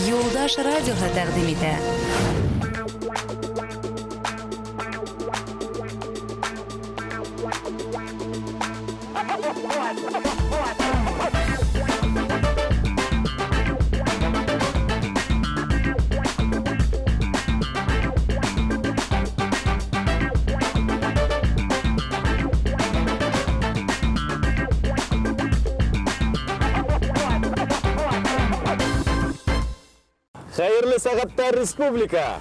Юлдаш радиоға тәқдим итә. Хайырлы сағаттар республика.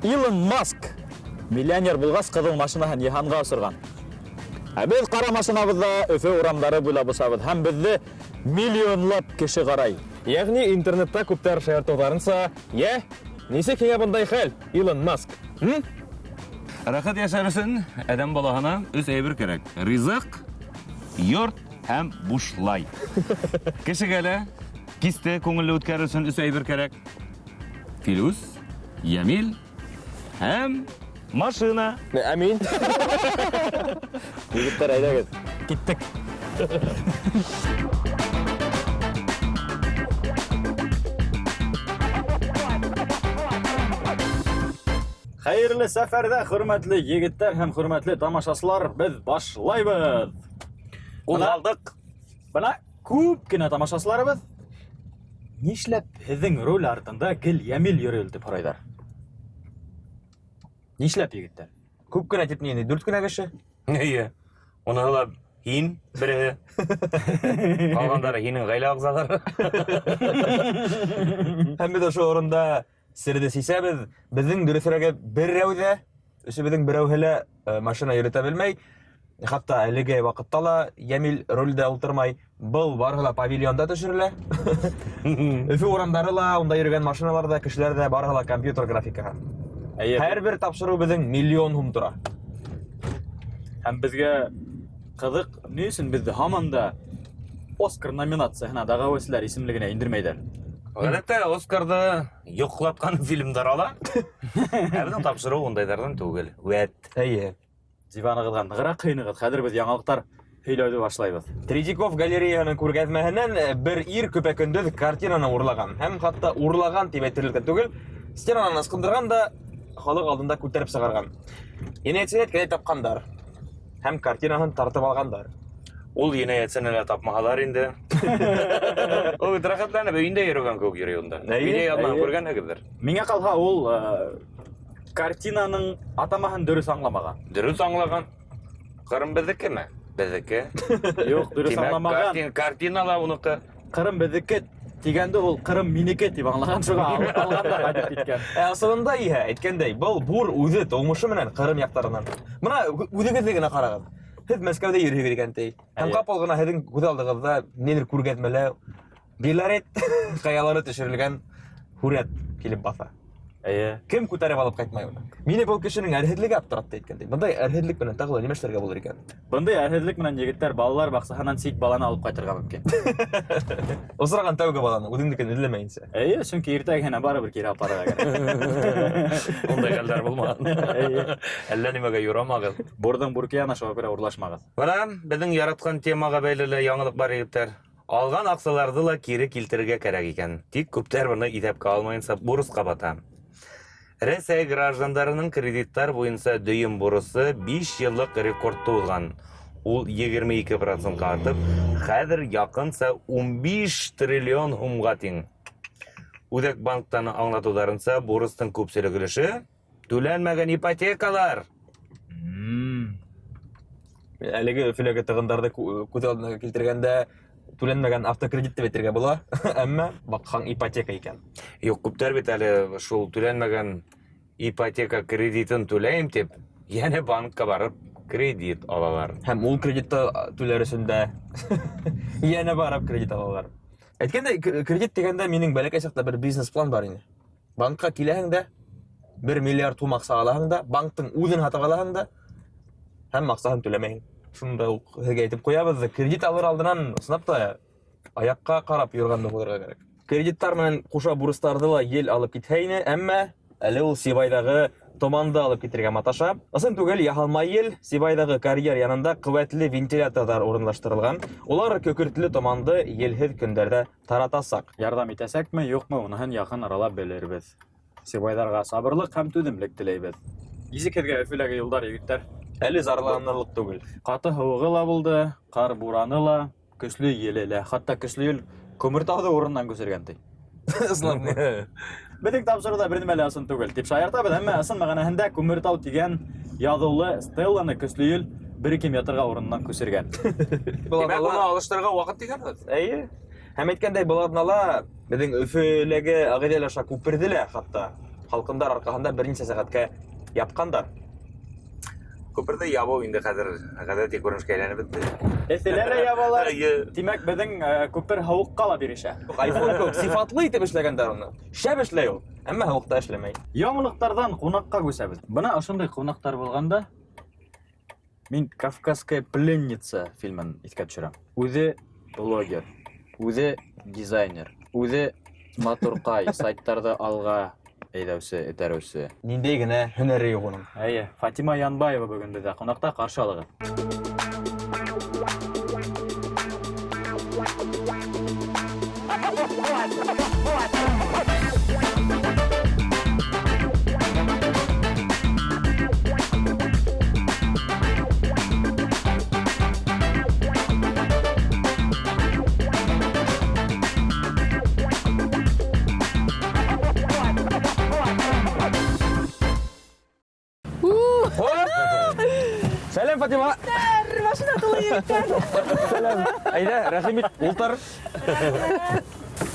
Илон Маск миллионер булгас кызыл машинаһын Йыһанга асырган. Без кара машинабызда Өфө урамдары буйлап усабыз һәм безне миллионлап кеше карай. Ягъни интернетта күптәр шаяртуларынса, нисек кеңә бундай хәл, Илон Маск? Рахат яшәр өчен адәм балаһына үз әйбер кирәк. Ризык, йорт һәм бушлай. Кешегә лә кисте күңелле үткәрер өчен үз әйбер кирәк. Филус, Ямил һәм машина. Әмин. Егеттер, әйдәгез, киттек. Хайырлы сәфәрдә, хөрмәтле егеттер һәм хөрмәтле тамашачылар, без башлайбыз. Алдык. Бына күп кенә тамашачыларыбыз. Нишләп һеҙҙең роль артында гел Ямил йөрөй дип һорайҙар? Нишләп, егеттер? Күп кенә тип ни, 4 кенә кеше? Уны ла һин бере. Калгандары һинең гаилә агзалары. Һәм без ошо орында сирде сисәбез, безнең дөресрәге берәүдә, өчебезнең берәүһелә машина йөрөтә белмәй. Хатта әлеге вакытта ла Ямил рольдә ултырмай, был барыла павильонда төшерелә. Өфө урамдары ла, унда йөргән машиналарда, кешеләр дә барыла компьютер графикаһы. Һәр бер тапшыру безнең миллион һум тора. Һәм безгә кызык, ни өчен безне һаман да Оскар номинацияһына дәгъвәселәр исемлегенә индермәйҙәр. Гадәттә Оскарды йоклаткан фильмдар ала. Әбеҙҙең тапшырыу ундайҙарҙан түгел. Әйе. Диваныгыҙға нығыраҡ ҡыйынығыҙ. Хәҙер беҙ яңылыҡтар һөйләүҙе башлайбыҙ. Третьяков галереяһының күргәҙмәһенән бер ир көпә-көндөҙ картинаны урлаган. Һәм хатта урлаган тип әйтерлек түгел, стенанан ысҡындырған да халыҡ алдында күтәреп сығарған. Енәйәтсенә кенә тапҡандар. Һәм картинаһын тартып алғандар. Ул енәйәтсене лә тапмаһалар инде. Ул бит рәхәтләнеп өйөндә йөрөгән кеүек йөрөй унда. Видео янынан күргәнһегеҙҙер. Миңә ҡалһа, ул картинаның атамаһын дөрөҫ аңламаған. Дөрөҫ аңлаған. Ҡырым беҙҙекеме? Беҙҙеке. Юҡ, дөрөҫ аңламаған. Картинала уныҡы. Ҡырым беҙҙеке тигәнде ул Ҡырым минеке тип аңлаған, шуға алған да ҡайтып киткән. Асылында иһә әйткәндәй, был бур үҙе тыумышы менән Ҡырым яҡтарынан. Бына үҙегеҙҙе генә ҡарағыҙ. Һеҙ Мәскәүҙә йөрөйһөгөҙ икәнтәй. Һәм ҡапыл ғына һеҙҙең күҙ алдығыҙҙа ниҙер күргәҙмәлә Белорет ҡаялары төшөрөлгән һүрәт килеп баҫа. Кем күтәреп алып ҡайтмай уны? Мине был кешенең әрһеҙлеге аптыратты әйткәндәй. Бындай әрһеҙлек менән тағы ла нимә эшләргә булыр икән? Бындай әрһеҙлек менән егеттәр балалар баҡсаһынан сит баланы алып ҡайтырға мөмкин. Осраған тәүге баланы, үҙеңдекен эҙләмәйенсә. Сөнки иртәгеһенә барыбер кире апарырға кәрәк. Ундай хәлдәр булмаған. Әллә нимәгә юрамағыҙ. Бурҙың буркияна шуға күрә урлашмағыҙ. Бына беҙҙең яратҡан темаға бәйле лә яңылыҡ бар егеттәр. Алған аҡсаларҙы ла кире килтерергә кәрәк икән. Тик күптәр быны иҫәпкә алмайынса бурысҡа бата. Рәсәй граждандарының кредиттар буйынса дөйөм бурысы 5 йыллыҡ рекордты уҙған. Ул 22% артып, хәҙер яҡынса 15 триллион һумға тиң. Үҙәк банктан аңлатыуҙарынса, бурыстың күпселек өлөшө түләнмәгән ипотекалар. Әлеге Өфөләге тығындарҙы күҙ алдына килтергәндә түләнмәгән автокредит тип әйтергә була, әммә баҡһаң ипотека икән. Юҡ, күптәр бит әле шул түләнмәгән ипотека кредитын түләйем тип, йәнә банкка барып кредит алалар. Һәм ул кредитты түләр өсөн дә йәнә барып кредит алалар. Әйткәндәй, кредит дигәндә минең бәләкәй саҡта бер бизнес-план бар ине. Банкка киләһең дә, 1 миллиард һум аҡса алаһың да, банктың үҙен һатып алаһың да, һәм аҡсаһын түләмәйһең. Шунда уҡ һеҙгә әйтеп ҡуябыҙ, кредит алыр алдынан ысынлап та аяҡҡа ҡарап йөргәнде булырға кәрәк. Кредиттар менән ҡуша бурыстарҙы ла ел алып китһә ине, әммә әле ул Сибайҙағы томанды алып китергә маташа. Ысын түгел, яһалма ел Сибайдагы карьер янында куәтле вентиляторлар урынлаштырылган. Улар көкөртле томанды елһез көндәрдә таратасак. Ярдәм итәсәкме, юкмы, уныһын якын арала белербез. Сибайдарга сабырлык һәм түземлек теләйбез. Изекезгә Өфөләге юлдар егетләр. Әле зарланырлык түгел. Каты һавыгы ла булды, кар бураны ла, көчле еле лә, хатта көчле ел Күмертауды урыннан күсергән ти. Ислам. Безнең тапшыруда бер нәмә лә ысын түгел. Дип шаяртабыз, әмма ысын мәгънәһендә Күмертау дигән язылы стелланы көчле ел 1-2 метрга урыннан күсергән. Демәк, уны алыштырырга вакыт дигәнбез. Әйе. Һәм әйткәндәй, булатнала безнең Өфөләге Агыйдел аша күперде лә хатта халкындар аркаһында берничә сәгатькә япкандар. Күпердә ябу инде хәзер гадәти күренешкә әйләнеп бетте. Эҫеләре ябалар. Димәк, безнең күпер һавыкка ла бирешә. iPhone күп сифатлы итеп эшләгәннәр уны. Шәп эшләй ул, әмма һавыкта эшләмәй. Яңлыктардан кунакка күсәбез. Бына ошондай кунаклар булганда мин Кавказская пленница фильмын искә төшерәм. Үзе блогер, үзе дизайнер, үзе матуркай, сайттарда алга әйдәүсе, этәрүсе. Ниндәй генә һөнәре юк уның. Әйе, Фатима Янбаева бүгін бездә кунакта, каршы алыгыз. Сәлем, Фатима. Машина тулы Сәлем. Әйдә, рәхим ит, ултыр.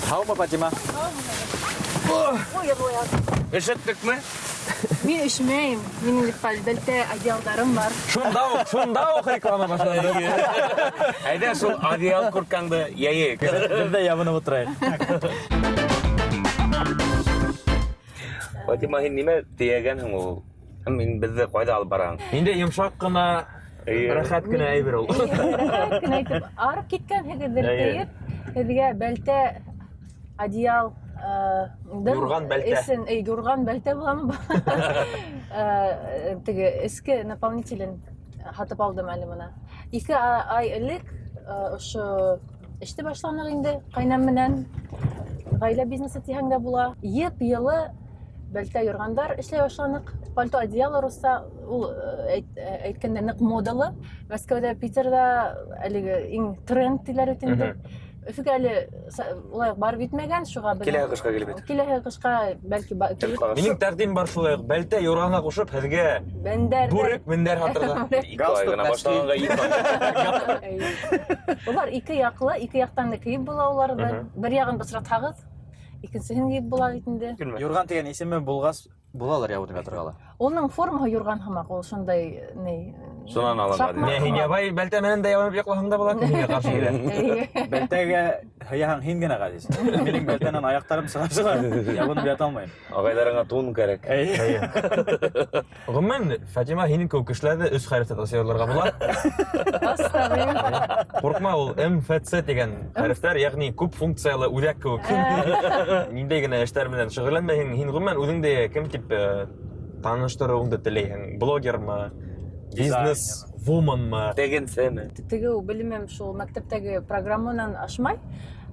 Һаумы, Фатима? Ишеттекме? Мин эшмәйм. Минем бәлтә одеялдарым бар. Шунда ук реклама башланды. Әйдә, шул одеял курткаңды яйык. Бездә ябынып утырайык. Фатима, һин нимә тиягәнһең ул? Мин безне кайда алып бараң? Инде йомшак кына, рәхәт кенә әйбер ул. Рәхәт кенә итеп арып киткән һегездер тәеп. Һезгә бәлтә одеял Юрган бәлтә. Юрган бәлтә буламы? Теге эске наполнителен һатып алдым әле моны. 2 ай элек ошо эште башланык инде кайнам менән. Гаилә бизнесы тиһәң дә була. Йылы бәлтә юргандар эшләй башланык. Пальто одеяло руса, ул әйткәндә нык модалы. Мәскәүдә, Питерда әлеге иң тренд диләр үтенде. Өфөгә әле улай барып итмәгән, шуга Киләһе кышка килеп бит. Киләһе кышка бәлки Минең тәртибем бар шулай ук. Бәлтә юрганга кушып, һезгә бәндәр бүрек мендәр һатырга. 2 ай гына башлаганга Улар ике яклы, ике яктан да киеп була уларда. Бер ягын бысратагыз, икенчесен киеп була бит инде. Юрган дигән исеме булгас, булалар ябып ятырга. Оның формаһы юрган һымак, ул шундай ни. Шунан алынды. Не, һин ябай бәлтә менән дә ябып яклаһаң да була, миңа каршы килә. Бәлтәгә һыяһаң һин генә гадис. Минең бәлтәнән аяктарым сыга-сыга, ябынып ята алмыйм. Агайларыңа тун кирәк. Гомумән, Фатима һинең күп кешеләрдә үз хәрефтә тасыйларга була. Астагы. Куркма, ул МФЦ дигән хәрефтәр, ягъни күп функциялы үҙәк кеүек. Ниндәй генә эшләр менән шөгыльләнмәйһең, һин гомумән үзеңдә кем дип таныштыруыңды теләйһең? Блогермы? Бизнес вуменмы? Тегенсеме? Теге белмәм, шул мәктәптәге программанан ашмай.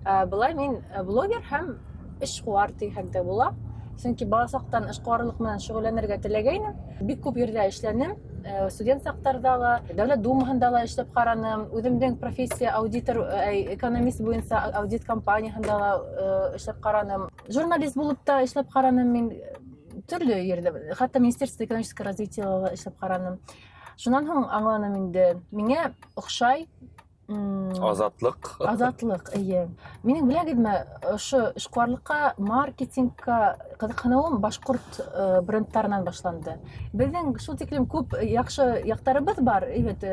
Булай мин блогер һәм эшкуар тиһәктә була. Чөнки баласактан эшкуарлык менән шөгыльләнергә теләгәйнем. Бик күп ердә эшләнем. Студент сактарда ла, Дәүләт Думаһында ла эшләп караным. Үземнең профессия аудитор, экономист буенча аудит компанияһында ла эшләп караным. Журналист булып та эшләп караным мин төрле ердә. Хәтта Министерство экономического развития ла эшләп караным. Шуннан һуң аңланым инде. Миңа охшай Азатлык. Азатлык, әйе. Минең беләгезме, ошо эшкуарлыкка, маркетингка кызыксынуым башкорт брендтарынан башланды. Безнең шул тиклем күп яхшы яктарыбыз бар, әйбәт,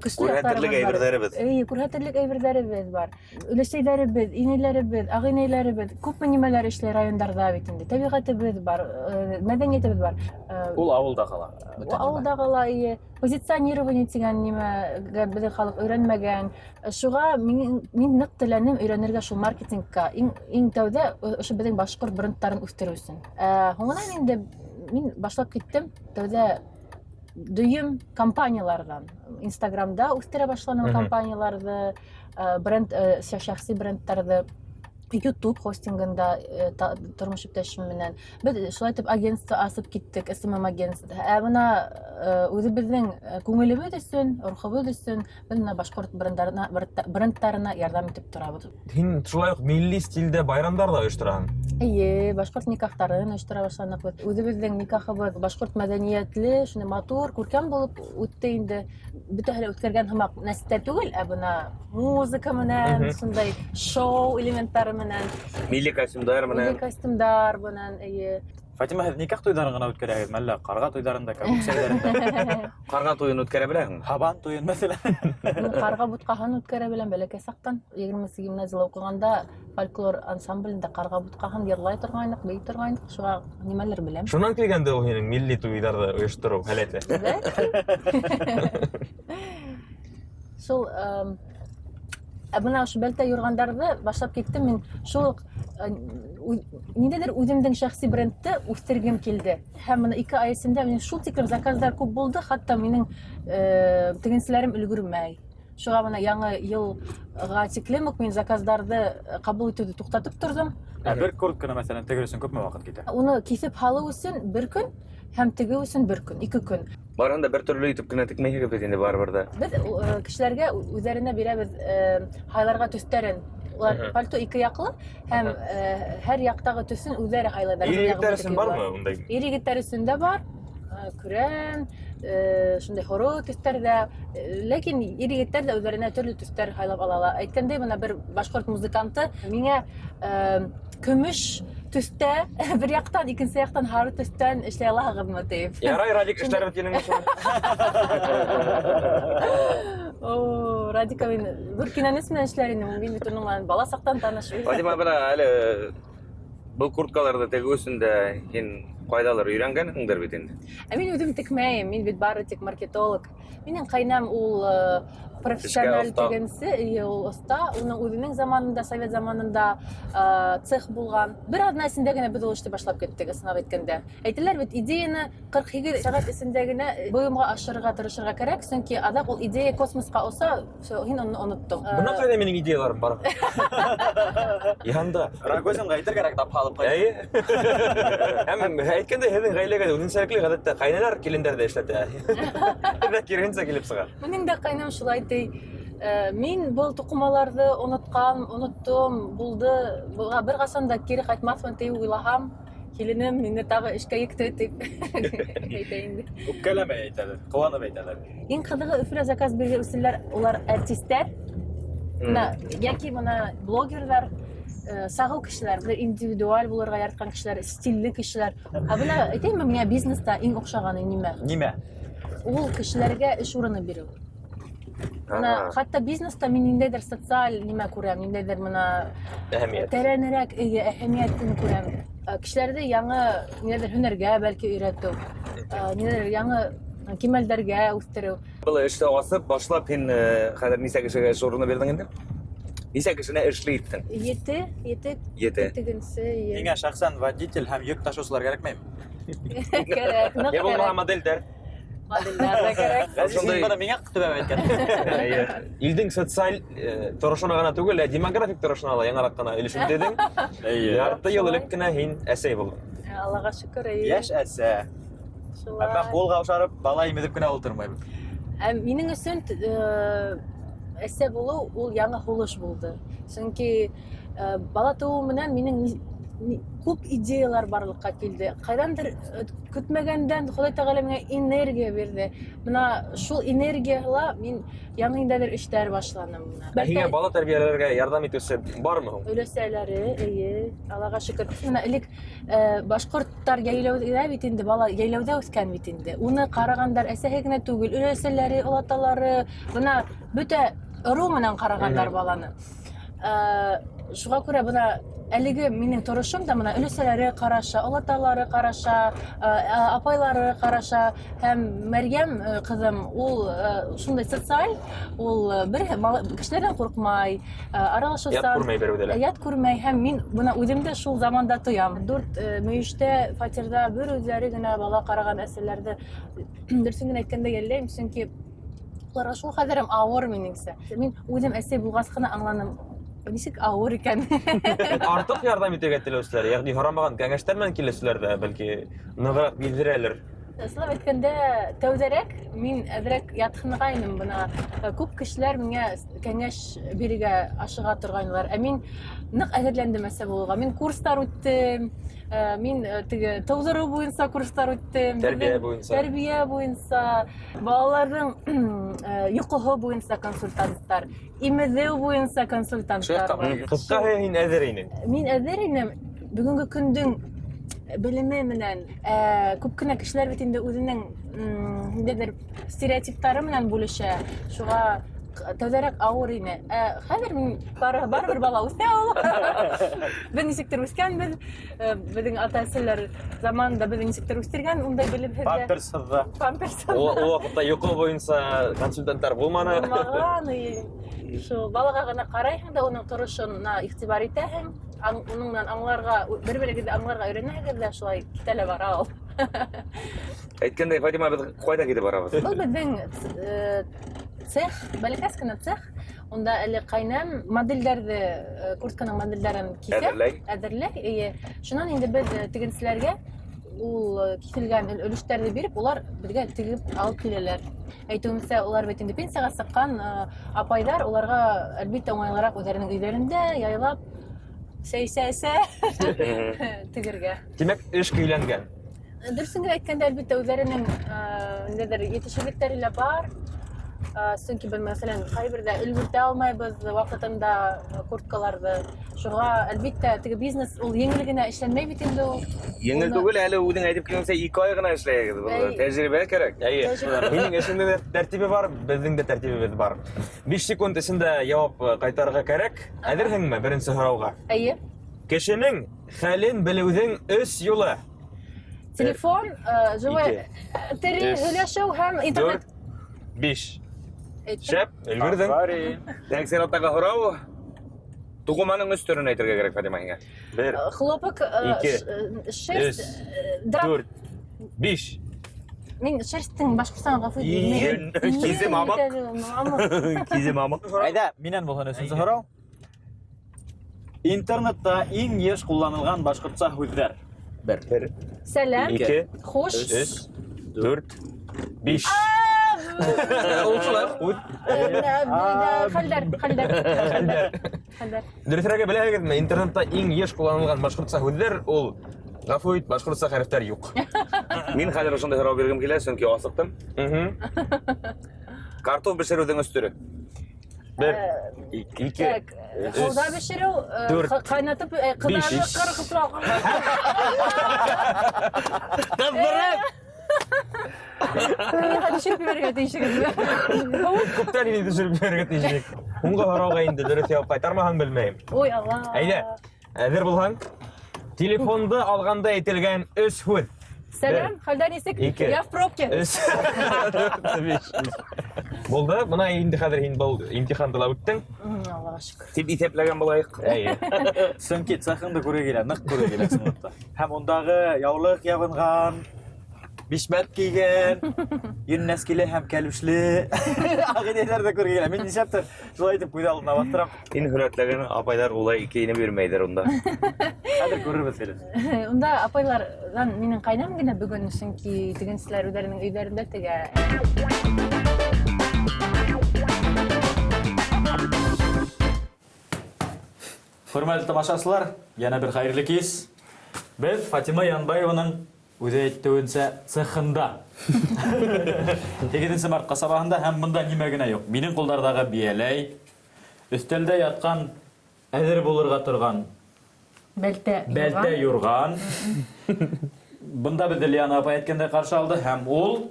көчле яктарыбыз бар. Күрһәтерлек әйберләребез бар. Өләшәйләребез, инәйләребез, агыйнәйләребез, күп нимәләр эшләр районнарда бит инде. Табигатыбыз бар, мәдәниятебез бар. Ул авылда кала. Авылда кала, позиционирование дигән нимәгә безнең халык өйрәнмәгән. Шуга мин нык теләнем өйрәнергә шул маркетингка. Иң тәүдә ошо безнең башкорт брендтарын үстерү өчен. Һуңнан инде мин башлап киттем. Тәүдә дөйем компаниялардан. Инстаграмда үстерә башланым компанияларны, бренд, шәхси брендтарны. YouTube хостингында тормыш иптәшем менән. Без шулай итеп агентство асып киттек, SMM агентство. Менә үзебезнең күңелебез өчен, рухыбыз өчен без менә башкорт брендтарына ярдәм итеп торабыз. Һин шулай ук милли стилдә байрамдар да оештыраһың. Әйе, башкорт никахтарын оештыра башладык. Үзебезнең никахыбыз башкорт мәдәниятле, шуны матур, күркәм булып үтте инде. Бөтәһе үткәргән һымак нәрсә түгел, бына музыка менән, шундай шоу элементтары менән, Милли костюмдар милли костюмдар менән, әйе. Фатима, һез никах туйдарын гына үткәрәгезме, әллә карға туйдарында, кәүсәләрендә? Карга туйын үткәрә беләһеңме? Хабан туйын мәсәлән. Мин карға буткаһын үткәрә беләм бәләкәй сактан. 28 гимназияда укыганда фольклор ансамблендә карға буткаһын йырлай торгайнык, бей торгайнык, шуга нимәләр беләм. Шуннан килгәндә ул һинең милли туйдарды оештыру һәләте. Шул бына ошо бәлтә юргандарды башлап киттем мин. Шул ниндәйдер үземнең шәхси брендты үстергем килде. Һәм менә 2 ай эчендә минем шул тиклем заказлар күп булды, хәтта минең тегенчеләрем өлгермәй. Шуга менә яңа елга тиклем үк мин заказларды кабул итүне туктатып тордым. Бер куртканы мәсәлән тегер өчен күпме вакыт китә? Уны кисеп халу өчен 1 көн һәм теге өчен 1 көн, 2 көн. Барында бер төрле итеп кенә тикмәйгә бит инде барыбер да. Без кешеләргә үзләренә бирәбез хайларга төстәрен. Улар пальто 2 яклы һәм һәр яктагы төсен үзләре хайлайлар. Ир-егетләр өчен бармы ундай? Ир-егетләр өчен дә бар. Күрән, шундай хоро төстәрдә, ләкин ир-егетләр дә үзләренә төрле төстәр хайлап алалар. Әйткәндәй, менә бер башкорт музыканты миңа көмеш төстә, бер яктан, икенче яктан һары төстән эшләй алаһыгызмы дип. Ярай, Радик эшләр бит синең өчен. О, Радика мин бер кинәнес менән эшләр инде, мин бит уның белән бала сактан танышбыз. Фатима бара әле бу курткаларда тегү өчендә һин кайдалар өйрәнгәнһеңдер бит инде. Мин үзем текмәйм, мин бит бары тик маркетолог. Минең кайнам ул профессиональ тегенсе, ул оста, уның үзенең заманында, совет заманында цех булган. Бер адна эчендә генә без ул эште башлап киттек, ысынлап әйткәндә. Әйтәләр бит, идеяны 42 сәгать эчендә генә боемга ашырга тырышырга кирәк, чөнки адак ул идея космоска олса, һин аны оныттың. Бuna кайда минең идеяларым бар? Янда. Рагозинга әйтергә кирәк, тап халып кайда. Әйе. Һәм әйткәндә һеҙҙең ғаиләгә үзенсәлекле ғәҙәттә ҡайнәләр килендәрҙе эшләтә. Һеҙҙә киреһенсә килеп сыға. Минең дә кайнам шулай ди. Мин был туҡымаларҙы оноттом, булды. Бер ҡасан да кире ҡайтмаҫмын тип уйлаһам, киленем мине тағы эшкә екте дип әйтә инде. Үпкәләмәй әйтәләр, ҡыуанып әйтәләр. Иң ҡыҙығы Өфөлә заказ биргән улар артистәр, йәки бына блогерҙар, сағыл кешеләр, индивидуаль булырға яраткан кешеләр, стилле кешеләр. Бына әйтәйемме, миңә бизнеста иң оҡшағаны нимә? Нимә? Ул кешеләргә эш урыны бирү. Бына хатта бизнеста мин ниндәйҙер социаль нимә күрәм, ниндәйҙер бына тәрәнерәк әһәмиәтен күрәм. Кешеләрҙе яңы ниндәйҙер һөнәргә бәлки өйрәтеү, ниндәйҙер яңы кимәлдәргә үҫтереү. Был эште асып башлап һин хәҙер нисә кешегә эш урыны бирдең инде? Нисә кешене эшле иттең? 7 тегенсе. Миңә шәхсән водитель һәм йөк ташыусылар кәрәкмәйме? Кәрәк, ныҡ Я булмаһа кәрәк. модельдәр. Моделдәр ҙә кәрәк. Ғәзизин бына миңә төбәп әйткән. Илдең социаль торошона гына түгел, демографик торошона ла яңыраҡ ҡына өлөшөп дедең. Ярты йыл элек кенә һин әсәй булдың. Аллаға шөкөр. Йәш әсә. Әммә ҡулға оҡшарып, бала имеҙеп кенә ултырмайбыҙ. Минең өсөн әсә булыу ул яңы һулыш булды. Сөнки бала тыуыу менән минең күп идеялар барлыҡҡа килде. Ҡайҙандыр көтмәгәндән Хоҙай Тәғәлә миңә энергия бирҙе. Бына шул энергияла мин яңы ниндәйҙер эштәр башланым. Һиңә бала тәрбиәләргә ярҙам итеүсе бармы һуң? Өләсәләре, эйе, Аллаға шөкөр. Менә элек башҡорттар йәйләүҙә бит инде, бала йәйләүҙә үҫкән бит инде. Уны ҡарағандар әсәһе генә түгел, өләсәләре, олаталары, бына бөтә ырыу менән ҡарағандар баланы. шуңа күрә бына әлеге минең торышым да мына өлеселәре караша, олаталары караша, апайлары караша һәм Мәрьям кызым ул шундай социаль, ул бер кешеләрдән куркмай, аралашусан Ят күрмәй берәүдә лә. Ят күрмәй һәм мин бына үземдә шул заманда тоям. 4 мөештә фатирда бер үзләре генә бала караган әсәрләрде дөресен генә әйткәндә йәлләйм, чөнки уларга шул хәлләрем авыр минеңсә. Мин үзем әсәй булгач кына аңланым. Ничек авыр икән. Артык ярдәм итәргә теләүчеләр, ягъни харамаган кәңәштәр белән килешүләр дә бәлки ныграк билдерәлер. Ислам әйткәндә тәүдәрәк мин әзрәк ятхынгайным бына. Күп кешеләр миңа кәңәш бирергә ашыга торганнар. Ә мин нык әзерләндем әсә булуга. Мин курслар үттем. Мин теге тәүзәрү буенча курслар үттем. Тәрбия буенча, балаларның йокыһы буенча консультантлар, имезеү буенча консультантлар бар. Кыска һин әзер инең. Мин әзер инем. Бүгенге көндең белеме менән күп кенә кешеләр бит инде үзенең ниндидер стереотиптары менән бүлешә. Шуңа тәүдәрәк авыр ине. Хәзер мин барыбер бала үсә ул. Без ничектер үскәнбез. Безнең ата-әсәләр заманында без ничектер үстергән, ундай белеп Памперсызда. Ул вакытта йокы буенча консультантлар булманы. Шул балага гына карайһың да уның торышына игътибар итәһең. Уның менән аңларга, бер-берегезне аңларга өйрәнәһегез дә шулай китәлә бара ул. Әйткәндәй, Фатима, без кайда китеп барабыз? Бу безнең цех, бәләкәс кенә цех. Унда әле кайнам модельләрне, куртканың модельләрен кисә, әзерләй. Шуннан инде без тегенчеләргә ул киселгән өлештәрне биреп, улар безгә тигеп алып киләләр. Әйтүемсә, улар бит инде пенсияга сыккан апайлар, уларга әлбәттә уңайлырак үзләренең өйләрендә яйлап сәйсәсә тигергә. Димәк, эш көйләнгән. Дөресен әйткәндә, әлбәттә үзләренең ниндидер yetişebiliklәре лә бар. Чөнки без мәсәлән кайбердә өлгертә алмайбыз вакытында курткаларны. Шуңа әлбәттә теге бизнес ул еңел генә эшләнмәй бит инде ул. Еңел түгел, әле үдең әйтеп килгәнсә 2 ай гына эшләйбез. Бу тәҗрибә кирәк. Минең эшемдә дә тәртибе бар, безнең дә тәртибебез бар. 5 секунд эчендә җавап кайтарырга кирәк. Әзерһеңме беренче сорауга? Әйе. Кешенең хәлен белүнең 3 юлы. Телефон, живой һөйләшү һәм интернет. 5. Шәп, өлгердең. Тәкъсир атага һорау. Тугыманың өстөрен әйтергә кирәк, Фатима һиңа. 1, Хлопок, 2, 6, драп. 4, 5. Мин шерстең башкортстан гафу итмәйм. Кизем мама. Кизем мама. Әйдә, миннән булган өченче сорау. Интернетта иң еш кулланылган башкортча сүзләр. 1. Сәлам. 2, Хуш. 3, 4, 5. Хәлдәр. Дөресрәге беләһегезме, интернетта иң еш кулланылган башкортча сүзләр ул гафу ит, башкортча хәрефтәр юк. Мин хәзер шундай сорау биргем килә, чөнки асыктым. Картоф бешерүдең өстөрө. 1, 2, Хәлдә бешерү, кайнатып кызарып кыргызлар. Hadi şirk vergə deyişigizmi? күптән инде төшереп бирергә тиешек. Уңга һорауга инде дөрес җавап кайтармаһаң белмәйм. Ой Алла. Әйдә, әзер булһаң, телефонды алганда әйтелгән 3 сүз. Сәлам, хәлдә нисек? Я в пробке. Булды, бuna инде хәзер һин бул имтиханды ла үттең. Аллага шөкер. Тип исәпләгән булайык. Әйе. Чөнки цехыңды күрә килә, нык күрә килә сынытта. Һәм ондагы яулык ябынган, бишмәт кигән, юннәс килә һәм кәлүшле. Агыйдәләр дә күрә килә. Мин ничәптер шулай итеп күз алдына бастырам. Ин хөрәтләгән апайлар улай икене бирмәйдер унда. Хәзер күрербез филис. Унда апайлардан минең кайнам гына бүген, чөнки тегенчеләр үзләренең өйләрендә тегә. Хөрмәтле тамашачылар, яна бер хәерле кис. Без Фатима Янбаеваның үзе әйтүенчә цехында. 8 март касабаһында һәм монда нимә генә юк. Минең куллардагы бияләй, өстәлдә яткан, әзер булырга торган бәлтә юрган. Бunda безне Лиана апа әйткәндә каршы алды һәм ул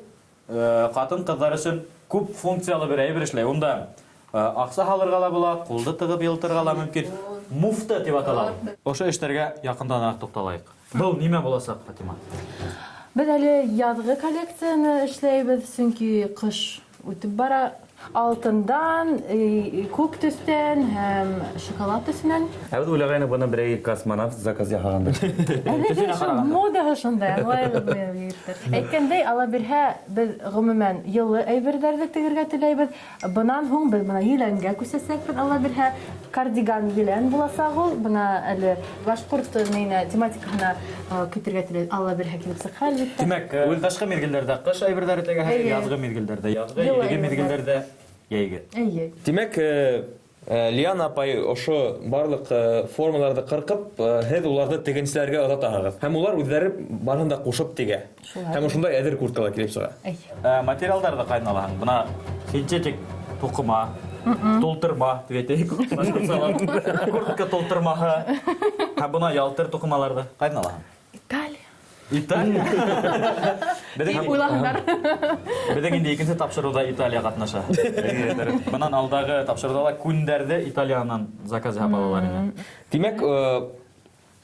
катын кызлар өчен күп функциялы бер әйбер эшләй. Унда акса халырга ла була, кулды тыгып елтырга ла мөмкин. муфта дип атала. Ошо эшләргә якынданыраак тукталайык. Бу нимә буласак, Фатима? Без әле язгы коллекцияны эшләйбез, чөнки кыш үтеп бара. Алтындан, күк төстән һәм шоколад төсеннән. Ә без уйлагайны буны берәй космонавт заказ яһагандыр. Әле шул мода шунда, әйткәндәй, ала бирһә, без гомумән йылы әйберләрне тегергә теләйбез. Бунан һуң без моны еләнгә күсәсәк, ала бирһә, кардиган белән буласак ул, буна әле башкорт тематикаһына китергә теләйбез. Ала бирһә килеп сык әлбәттә. Димәк, кышкы мезгилләрдә кыш әйберләре тегәһә, язгы мезгилләрдә язгы, йәйге мезгилләрдә йәйге. Әйе. Димәк, Лиана апай ошо барлык формаларды кыркып, һез уларны тегенчеләргә озатасыз. Һәм улар үзләре барын да кушып тигә. Һәм ошондай әдер курткалар килеп чыга. Материалдарды кайдан алаһың? Буна синтетик тукыма, толтырма, дигәйтәйек. Куртка толтырмаһы. Һәм буна ялтыр тукымаларды кайдан алаһың? Италия. Италия. Дип уйлаганнар. Беҙҙең инде икенсе тапшырыуҙа Италия ҡатнаша. Бынан алдағы тапшырыуҙа күндәрҙе Италиянан заказ яһап алалар ине. Димәк,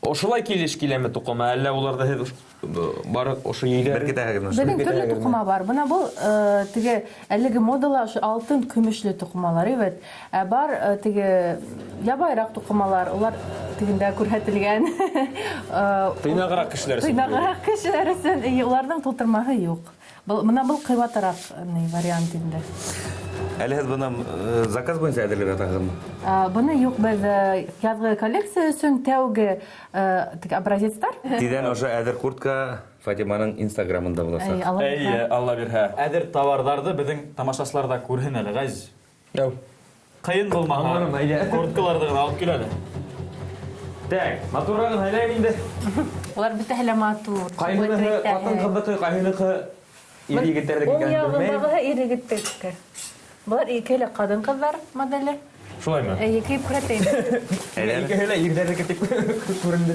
ошолай килеш киләме туҡыма, әллә уларда һез бары ошо йөйҙә Бер китәһегеҙме? Беҙҙең төрлө туҡыма бар. Бына был теге әлеге модала ошо алтын, көмөшлө туҡымалар, ивет. Бар теге ябайыраҡ туҡымалар, улар тегендә күрһәтелгән. Тыйнағыраҡ кешеләр өсөн. Тыйнағыраҡ кешеләр өсөн уларҙың тултырмаһы юҡ. Бына был ҡыйбатыраҡ вариант инде. Әле һез буны заказ буйынса әҙерләп ятаһығыҙмы? Быны юҡ, беҙ яҙғы коллекция өсөн тәүге образецтар. Тиҙән ошо әҙер куртка Фатиманың инстаграмында буласаҡ. Әйе, Алла бирһә. Әҙер товарҙарҙы беҙҙең тамашасыларҙа күрһен әле, Ғәзиз. Яу. Ҡыйын булмаһа, курткаларҙы ғына алып киләле. Так, матуррағын һайлайым инде. Улар бөтәһе лә матур. Ҡайһыныһы ҡатын-ҡыҙҙыҡы, ҡайһыныһы ир-егеттәрҙеке икән белмәйем. Ул ир-егеттеке. Былар икеле ҡатын-ҡыҙҙар моделе. Шулаймы? Кейеп күрһәтәйем. Икеһе лә ирҙәрҙеке тип күренде.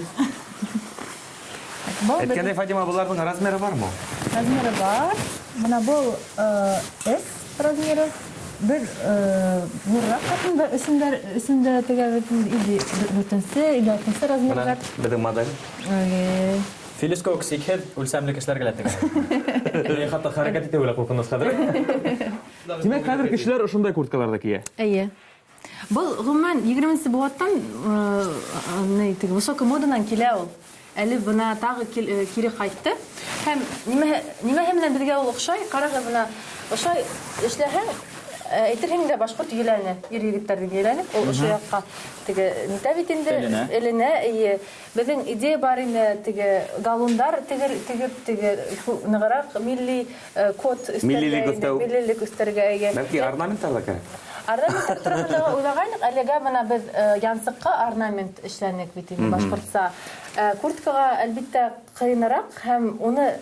Әйткәндәй, Фатима, буларҙың размеры бармы? Размеры бар. Бына был S размеры. Бер ҙурыраҡ ҡатын өсөндә тегә дүртенсе, или алтынсы размерҙар. Беҙҙең модель. Филискок сикһеҙ үлсәмле кешеләргә лә тегә. Хатта хәрәкәт итә уйлап ҡурҡыныс хәҙер. Тимәк, хәҙер кешеләр ошондай курткаларҙы кейә. Әйе. Был ғөмүмән 20-нче быуаттан высокий моданан килә ул. Әле бына тағы кире ҡайтты. Һәм нимәһе менән беҙгә ул оҡшай? Ҡарағыҙ, бына ошай эшләһәң, әйтерһең дә башҡорт еләне, ир-егеттәрҙең еләне. Ул ошо яҡҡа теге нитә бит инде эленә. Беҙҙең идея бар ине, теге галундар тегеп теге нығыраҡ милли код өҫтәргә, миллилек өҫтәргә. Бәлки орнаменттар да кәрәк. Орнаменттар тураһында уйлағайныҡ, әлегә бына беҙ янсыҡҡа орнамент эшләнек бит инде башҡортса. Курткаға әлбиттә ҡыйыныраҡ һәм уны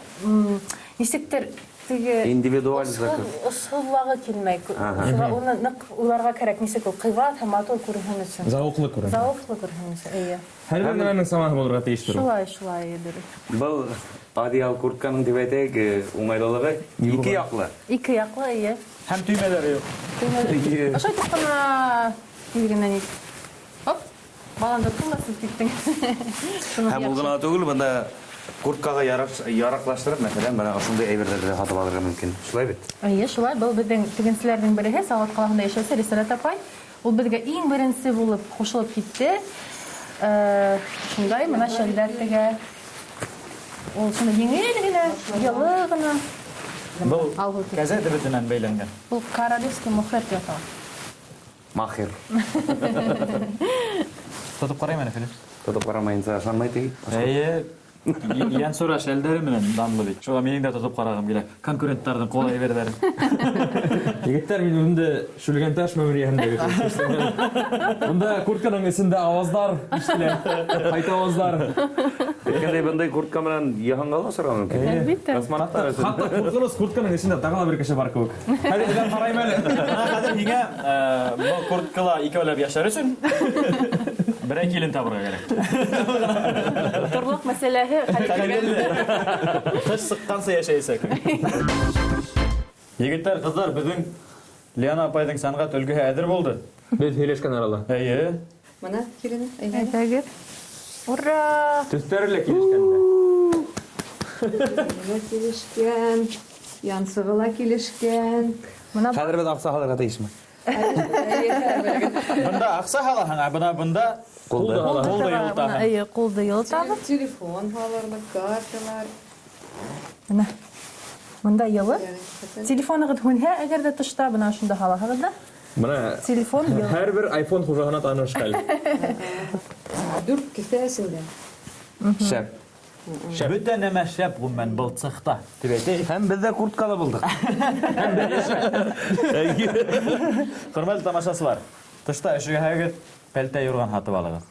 нисектер Индивидуаль заказ. Осһоҙлағы килмәй. Уны ныҡ уйларға кәрәк, нисек ул ҡыйбат һәм матур күренһен өсөн. Зауыҡлы күренһен. Зауыҡлы күренһен өсөн, эйе. Һәр бер нәмәнең самаһы булырға тейеш тора. Шулай, дөрөҫ. Был одеял куртканың дип әйтәйек, уңайлылығы ике яҡлы. Ике яҡлы, эйе. Һәм төймәләре юҡ. Ошо тоҡҡана тиҙгенә ник. Хоп, баланды тыңласып киттең. Һәм ул ғына түгел, бында курткаға яраҡлаштырып, мәҫәлән, бына ошондай әйберҙәрҙе һатып алырға мөмкин. Шулай бит? Эйе, шулай. Был беҙҙең тегенселәрҙең береһе, Салауат ҡалаһында йәшәүсе Рисалат апай. Ул беҙгә иң беренсе булып ҡушылып китте. Шундай, бына шәлдәр тегә. Ул шуны еңел генә, йылы ғына. Был кәзә дебетенән бәйләнгән. Ул королевский мөхәт ята. Махир. Тотоп ҡарайым әле, Филипп. Тотоп ҡарамайынса ышанмай теге. Әйе. Йәнсура шәлдәре менән данлы бит. Шуға минең дә тотоп ҡарағым килә. Конкуренттарҙың ҡолай әйберҙәре. Егеттәр, мин үҙемде Шүлгән таш мәмерйәһендә. Бында куртканың эсендә аваздар ишетелә. Ҡайта аваздар. Әйткәндәй, бындай куртка менән яһанға ла осрарға мөмкин. Әлбиттә. Космонавттар өсөн. Хатта ҡурҡыныс куртканың эсендә тағы ла бер кеше бар кеүек. Хәҙер эҙән ҡарайым әле. Хәҙер һиңә был курткала икәүләп йәшәр өсөн берәй килен табырға кәрәк. Торлоҡ мәсьәләһе Тыш сыҡҡансы йәшәйәсәк. Егеттәр, ҡыҙҙар, беҙҙең Лиана апайҙың сәнғәт өлгөһө әҙер булды. Беҙ һөйләшкән арала. Әйе. Мына кирене. Әйтәгер. Ура! Төстәреле килешкәндә. Мына килешкән. Янсыгыла килешкән. Мына Хәзер без акса халырга тиешме? Бында акса халаһың, бында Кулды. Кулды йылтаһың. Әйе, кулды йылтабыз. Телефон халырлык, карталар. Мына. Монда йылы. Телефоныгыз һүнһә, әгәр дә тышта бына шунда халаһыгыз да. Менә Телефон йылы. һәрбер iPhone хуҗагына таныш хәл. 4 кесәсендә. Шәп. Бөтә нәмә шәп гомән был цехта. Тибәтей. Һәм без дә курткалы булдык. Хөрмәтле тамашачылар, тышта эшегәһегез, пәлтә юрган һатып алыгыз.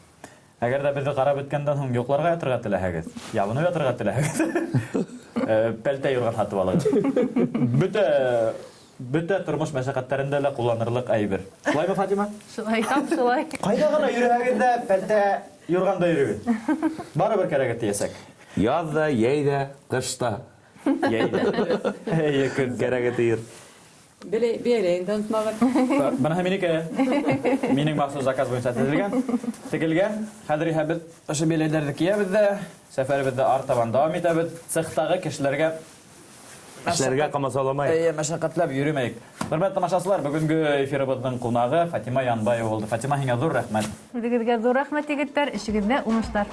Әгәр дә безне карап беткәндән соң йокларга ятырга теләһәгез, ябыны ятырга теләһәгез, пәлтә юрган һатып алыгыз. Бөтә тормыш мәшәкатьләрендә лә кулланырлык әйбер. Шулаймы, Фатима? Шулай тап, шулай. Кайда гына йөрәгез дә пәлтә юрганда йөрегез. Барыбер кәрәк тиясәк. Язда, яйда, кышта. Яйда. Әйе, көн Кәрәге тиер. Бәләйенде онытмагыз. Бана минеке. Минең махсус заказ буенча тегелгән. Хәзер иһә без ошо биләйләрне киябез дә, сәфәребезне артабан дәвам итәбез. Цехтагы кешеләргә Эшләргә камасаламай. мәшәкатьләп йөрмәйек. Хөрмәтле тамашачылар, бүгенге эфирыбызның кунагы Фатима Янбаева булды. Фатима, һиңә зур рәхмәт. Үзегезгә зур рәхмәт егетләр, эшегездә уңышлар.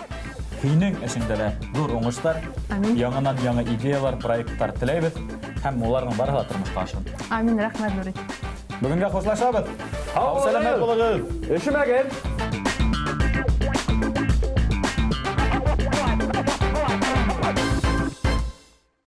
Һинең эшеңдә дә зур уңышлар, Амин. яңадан яңа идеялар, проектлар теләйбез һәм уларның барыһы да тормышка ашсын. Амин, рәхмәт Нурит. Бүгенгә хушлашабыз. Сау сәламәт булыгыз. Эшемәгез.